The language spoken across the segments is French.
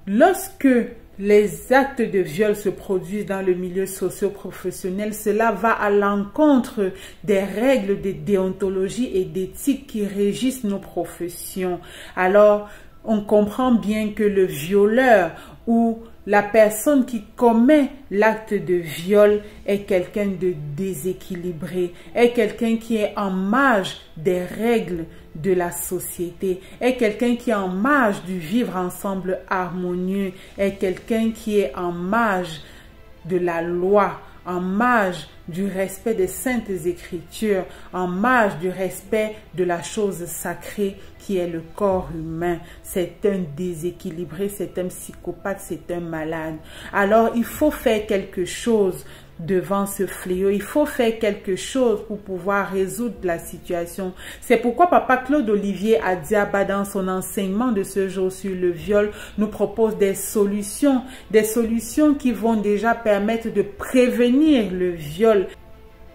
Lorsque les actes de viol se produisent dans le milieu socio-professionnel, cela va à l'encontre des règles de déontologie et d'éthique qui régissent nos professions. Alors, on comprend bien que le violeur ou la personne qui commet l'acte de viol est quelqu'un de déséquilibré, est quelqu'un qui est en marge des règles de la société, est quelqu'un qui est en marge du vivre ensemble harmonieux, est quelqu'un qui est en marge de la loi, en marge du respect des saintes écritures, en marge du respect de la chose sacrée qui est le corps humain. C'est un déséquilibré, c'est un psychopathe, c'est un malade. Alors il faut faire quelque chose devant ce fléau. Il faut faire quelque chose pour pouvoir résoudre la situation. C'est pourquoi Papa Claude Olivier Adiaba, dans son enseignement de ce jour sur le viol, nous propose des solutions qui vont déjà permettre de prévenir le viol.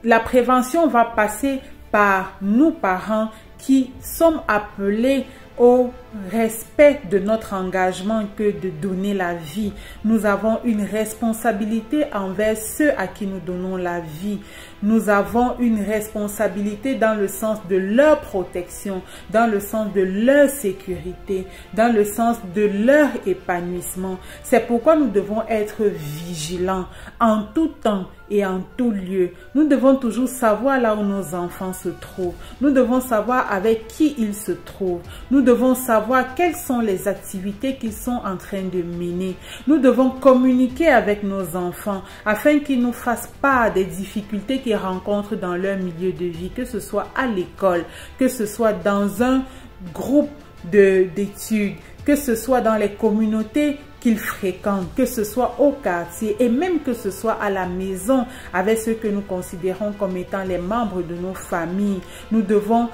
La prévention va passer par nous, parents, qui sommes appelés au respect de notre engagement que de donner la vie. Nous avons une responsabilité envers ceux à qui nous donnons la vie. Nous avons une responsabilité dans le sens de leur protection, dans le sens de leur sécurité, dans le sens de leur épanouissement. C'est pourquoi nous devons être vigilants en tout temps et en tout lieu. Nous devons toujours savoir là où nos enfants se trouvent. Nous devons savoir avec qui ils se trouvent. Nous devons savoir quelles sont les activités qu'ils sont en train de mener. Nous devons communiquer avec nos enfants afin qu'ils nous fassent part des difficultés qu'ils rencontrent dans leur milieu de vie, que ce soit à l'école, que ce soit dans un groupe d'études, que ce soit dans les communautés qu'ils fréquentent, que ce soit au quartier et même que ce soit à la maison avec ceux que nous considérons comme étant les membres de nos familles. Nous devons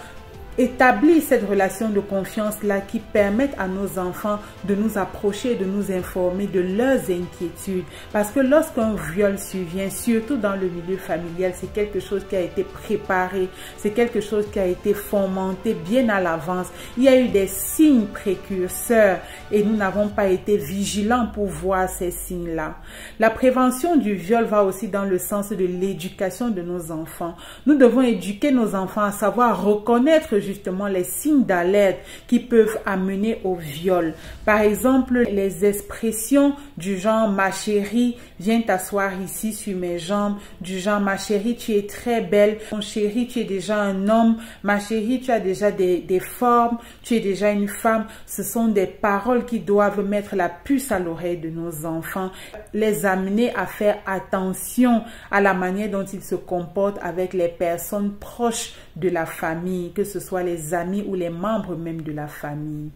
établir cette relation de confiance-là qui permette à nos enfants de nous approcher, de nous informer de leurs inquiétudes. Parce que lorsqu'un viol survient, surtout dans le milieu familial, c'est quelque chose qui a été préparé, c'est quelque chose qui a été fomenté bien à l'avance. Il y a eu des signes précurseurs et nous n'avons pas été vigilants pour voir ces signes-là. La prévention du viol va aussi dans le sens de l'éducation de nos enfants. Nous devons éduquer nos enfants à savoir reconnaître justement les signes d'alerte qui peuvent amener au viol. Par exemple, les expressions du genre « ma chérie, viens t'asseoir ici sur mes jambes », du genre « ma chérie, tu es très belle »,« mon chéri, tu es déjà un homme »,« ma chérie, tu as déjà des formes, tu es déjà une femme ». Ce sont des paroles qui doivent mettre la puce à l'oreille de nos enfants, les amener à faire attention à la manière dont ils se comportent avec les personnes proches de la famille, que ce soit les amis ou les membres même de la famille.